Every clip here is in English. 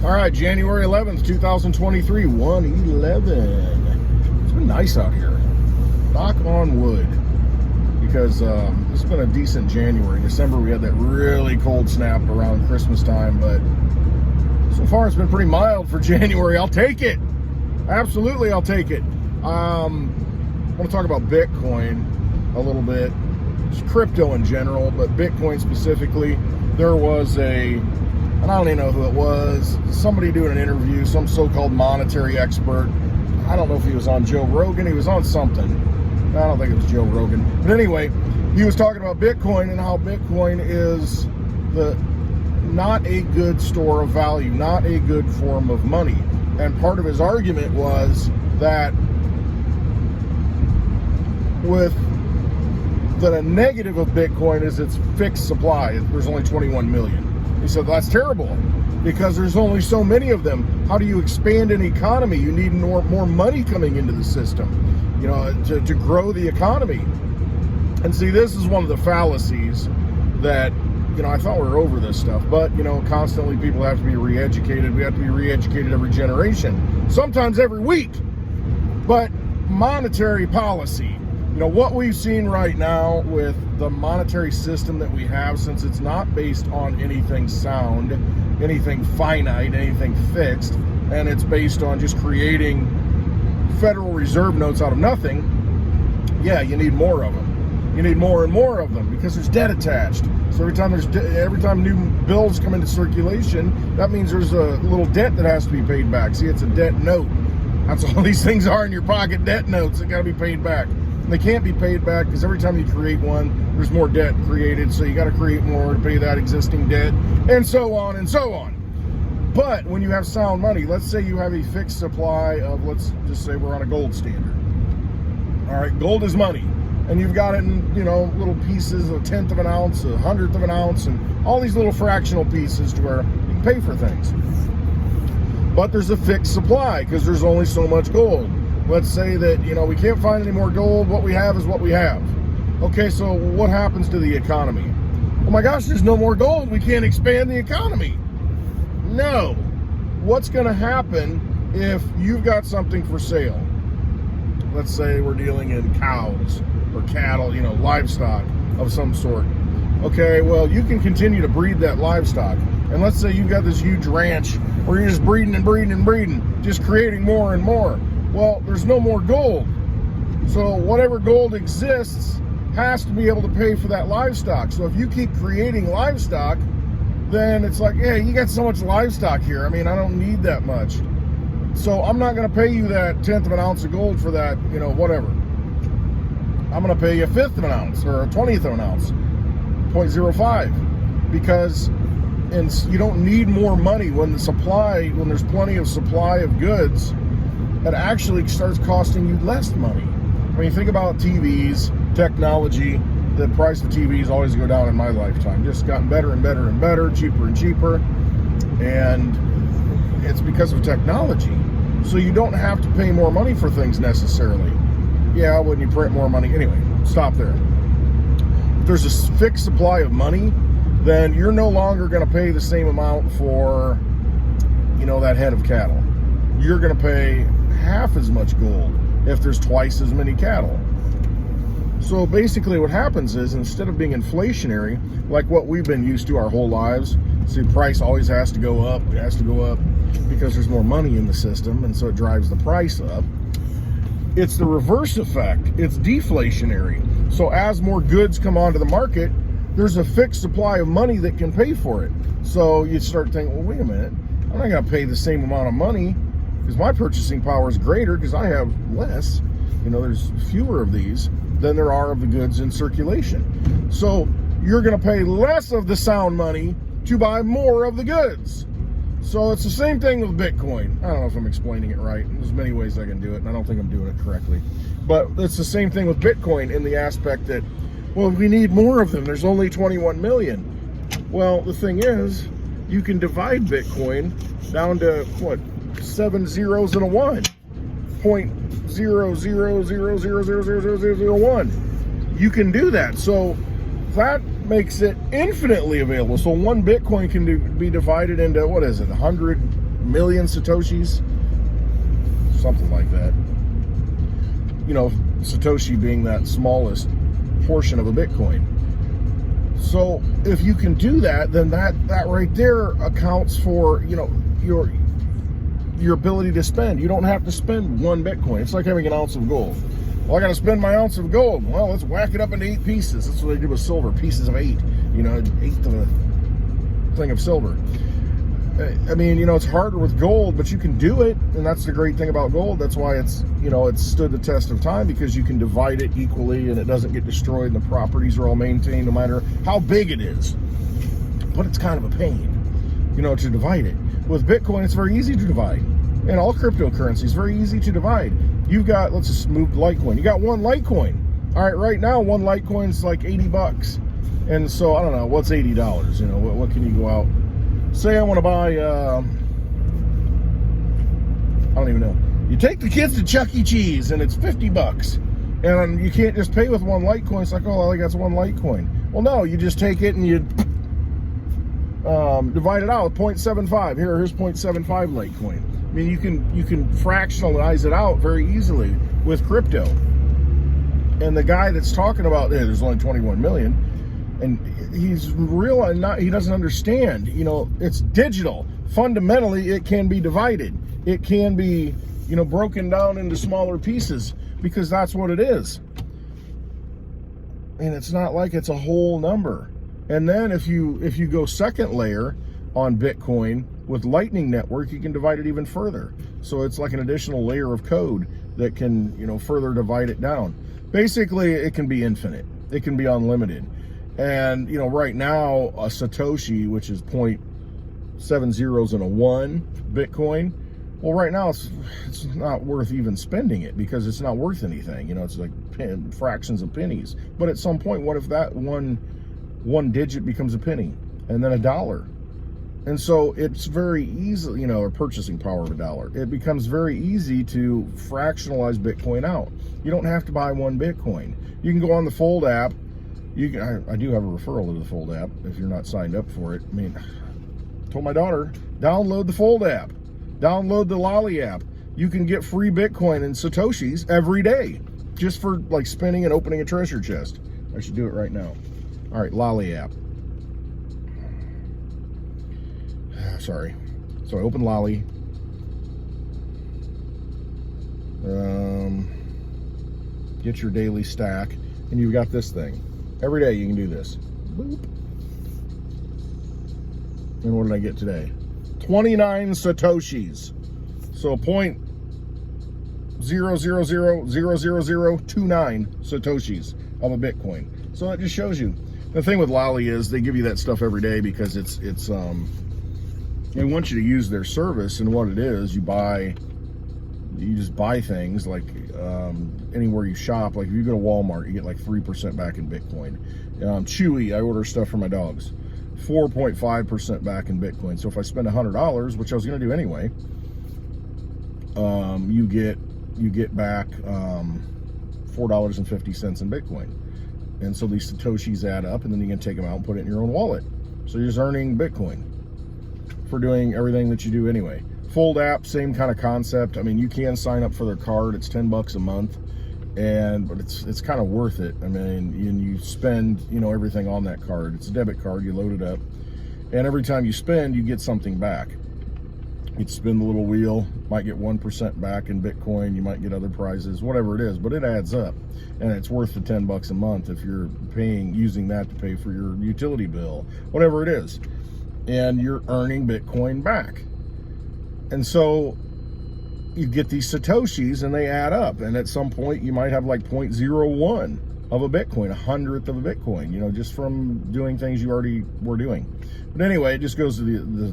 All right, January 11th, 2023, 1/11. It's been nice out here. Knock on wood. Because it's been a decent January. December, we had that really cold snap around Christmas time, but so far it's been pretty mild for January. I'll take it. Absolutely, I'll take it. I want to talk about Bitcoin a little bit. Just crypto in general, but Bitcoin specifically. There was and I don't even know who it was, somebody doing an interview, some so-called monetary expert. I don't know if he was on Joe Rogan. He was on something. I don't think it was Joe Rogan. But anyway, he was talking about Bitcoin and how Bitcoin is not a good store of value, not a good form of money. And part of his argument was that the negative of Bitcoin is its fixed supply. There's only 21 million. He said, that's terrible because there's only so many of them. How do you expand an economy? You need more money coming into the system, you know, to grow the economy. And see, this is one of the fallacies that, you know, I thought we were over this stuff, but, you know, constantly people have to be re-educated. We have to be re-educated every generation, sometimes every week. But monetary policy, you know, what we've seen right now with the monetary system that we have, since it's not based on anything sound, anything finite, anything fixed, and it's based on just creating Federal Reserve notes out of nothing, yeah, you need more of them. You need more and more of them because there's debt attached. So every time new bills come into circulation, that means there's a little debt that has to be paid back. See, it's a debt note. That's all these things are in your pocket, debt notes that got to be paid back. And they can't be paid back because every time you create one, there's more debt created. So you got to create more to pay that existing debt, and so on and so on. But when you have sound money, let's say you have a fixed supply of, let's just say we're on a gold standard. All right, gold is money. And you've got it in, you know, little pieces, 1/10 of an ounce, 100th of an ounce, and all these little fractional pieces to where you can pay for things. But there's a fixed supply because there's only so much gold. Let's say that, you know, we can't find any more gold. What we have is what we have. Okay, so what happens to the economy? Oh my gosh, there's no more gold. We can't expand the economy. No. What's going to happen if you've got something for sale? Let's say we're dealing in cows or cattle, you know, livestock of some sort. Okay, well, you can continue to breed that livestock. And let's say you've got this huge ranch where you're just breeding and breeding and breeding, just creating more and more. Well, there's no more gold. So whatever gold exists has to be able to pay for that livestock. So if you keep creating livestock, then it's like, hey, you got so much livestock here. I mean, I don't need that much. So I'm not going to pay you that 1/10 of an ounce of gold for that, you know, whatever. I'm going to pay you 1/5 of an ounce or 1/20th of an ounce, 0.05, because you don't need more money when there's plenty of supply of goods. It actually starts costing you less money. When you think about TVs, technology, the price of TVs always go down in my lifetime. Just gotten better and better and better, cheaper and cheaper, and it's because of technology. So you don't have to pay more money for things necessarily. Yeah, when you print more money. Anyway, stop there. If there's a fixed supply of money, then you're no longer going to pay the same amount for, you know, that head of cattle. You're going to pay half as much gold if there's twice as many cattle. So basically what happens is, instead of being inflationary, like what we've been used to our whole lives, see, price always has to go up. It has to go up because there's more money in the system, and so it drives the price up. It's the reverse effect. It's deflationary. So as more goods come onto the market, there's a fixed supply of money that can pay for it. So you start thinking, well, wait a minute, I'm not going to pay the same amount of money because my purchasing power is greater because I have less. You know, there's fewer of these than there are of the goods in circulation. So you're going to pay less of the sound money to buy more of the goods. So it's the same thing with Bitcoin. I don't know if I'm explaining it right. There's many ways I can do it, and I don't think I'm doing it correctly. But it's the same thing with Bitcoin in the aspect that, well, we need more of them. There's only 21 million. Well, the thing is, you can divide Bitcoin down to, what, 7 zeros and a 1. 0.000000001. You can do that. So that makes it infinitely available. So one Bitcoin can be divided into, what is it, 100 million Satoshis, something like that. You know, Satoshi being that smallest portion of a Bitcoin. So if you can do that, then that right there accounts for, you know, your ability to spend. You don't have to spend 1 Bitcoin. It's like having an ounce of gold. Well, I got to spend my ounce of gold. Well, let's whack it up into 8 pieces. That's what they do with silver, pieces of 8. You know, 1/8 of a thing of silver. I mean, you know, it's harder with gold, but you can do it, and that's the great thing about gold. That's why it's, you know, it's stood the test of time, because you can divide it equally and it doesn't get destroyed, and the properties are all maintained no matter how big it is. But it's kind of a pain, you know, to divide it. With Bitcoin, it's very easy to divide. And all cryptocurrencies, very easy to divide. You've got, let's just move Litecoin. You got 1 Litecoin. All right, right now, 1 Litecoin is like $80. And so, I don't know, what's $80? You know, what can you go out? Say I want to buy, I don't even know. You take the kids to Chuck E. Cheese and it's $50. And you can't just pay with 1 Litecoin. It's like, oh, all I got is 1 Litecoin. Well, no, you just take it and you divide it out with 0.75. Here's 0.75 Litecoin. I mean, you can fractionalize it out very easily with crypto. And the guy that's talking about, hey, there's only 21 million. And he's he doesn't understand, you know, it's digital. Fundamentally, it can be divided. It can be, you know, broken down into smaller pieces, because that's what it is. And it's not like it's a whole number. And then if you go second layer on Bitcoin with Lightning Network, you can divide it even further. So it's like an additional layer of code that can, you know, further divide it down. Basically, it can be infinite. It can be unlimited. And, you know, right now, a Satoshi, which is 0.7 zeros and a 1 Bitcoin, well, right now, it's not worth even spending it, because it's not worth anything. You know, it's like fractions of pennies. But at some point, what if that one digit becomes a penny, and then $1? And so it's very easy, you know, or purchasing power of $1. It becomes very easy to fractionalize Bitcoin out. You don't have to buy 1 Bitcoin. You can go on the Fold app. I do have a referral to the Fold app if you're not signed up for it. I mean, I told my daughter, download the Fold app, download the LOLLI app. You can get free Bitcoin and Satoshis every day, just for like spinning and opening a treasure chest. I should do it right now. All right, LOLLI app. Sorry. So I open LOLLI. Get your daily stack, and you've got this thing. Every day you can do this. Boop. And what did I get today? 29 Satoshis. So 0.000000029 Satoshis of a Bitcoin. So that just shows you. The thing with LOLLI is they give you that stuff every day, because it's they want you to use their service. And what it is, you just buy things like anywhere you shop. Like if you go to Walmart, you get like 3% back in Bitcoin. Chewy, I order stuff for my dogs, 4.5% back in Bitcoin. So if I spend $100, which I was going to do anyway, you get back $4.50 in Bitcoin. And so these Satoshis add up, and then you can take them out and put it in your own wallet. So you're just earning Bitcoin for doing everything that you do anyway. Fold app, same kind of concept. I mean, you can sign up for their card. It's $10 a month, but it's kind of worth it. I mean, and you spend, you know, everything on that card. It's a debit card. You load it up, and every time you spend, you get something back. You spin the little wheel, might get 1% back in Bitcoin. You might get other prizes, whatever it is, but it adds up, and it's worth the $10 a month if you're using that to pay for your utility bill, whatever it is, and you're earning Bitcoin back. And so you get these Satoshis, and they add up, and at some point you might have like 0.01 of a Bitcoin, 100th of a Bitcoin, you know, just from doing things you already were doing. But anyway, it just goes to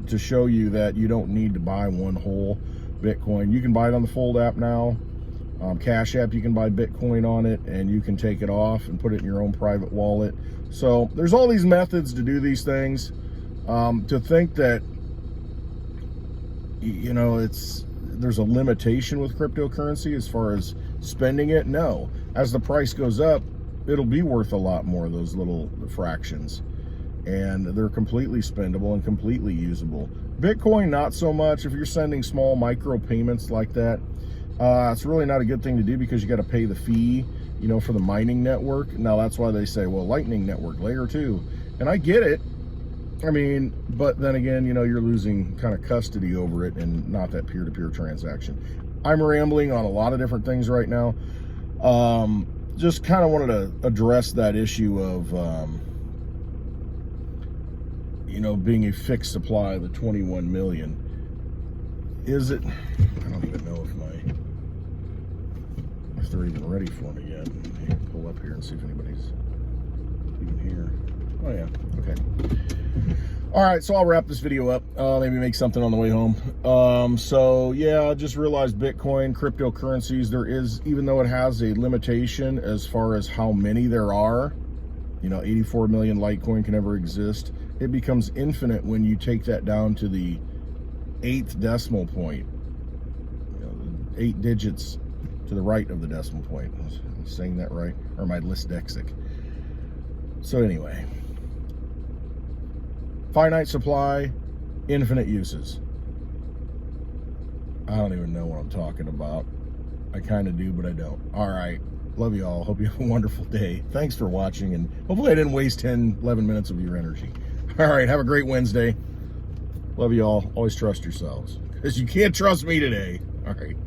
to show you that you don't need to buy 1 whole Bitcoin. You can buy it on the Fold app now. CashApp, you can buy Bitcoin on it, and you can take it off and put it in your own private wallet. So there's all these methods to do these things. To think that, you know, there's a limitation with cryptocurrency as far as spending it. No, as the price goes up, it'll be worth a lot more, those little fractions, and they're completely spendable and completely usable. Bitcoin, not so much. If you're sending small micro payments like that, it's really not a good thing to do because you got to pay the fee, you know, for the mining network. Now that's why they say, well, Lightning Network, layer 2. And I get it. I mean, but then again, you know, you're losing kind of custody over it and not that peer-to-peer transaction. I'm rambling on a lot of different things right now. Just kind of wanted to address that issue of, you know, being a fixed supply of the 21 million. Is it? I don't even know if they're even ready for me yet. Let me pull up here and see if anybody's even here. Oh yeah, okay. All right, so I'll wrap this video up. Maybe make something on the way home. So yeah, I just realized Bitcoin, cryptocurrencies, there is, even though it has a limitation as far as how many there are, you know, 84 million Litecoin can ever exist. It becomes infinite when you take that down to the 8th decimal point. You know, 8 digits to the right of the decimal point. Am I saying that right? Or am I dyslexic? So anyway, finite supply, infinite uses. I don't even know what I'm talking about. I kind of do, but I don't. All right. Love you all. Hope you have a wonderful day. Thanks for watching, and hopefully I didn't waste 10, 11 minutes of your energy. All right. Have a great Wednesday. Love you all. Always trust yourselves, because you can't trust me today. All right.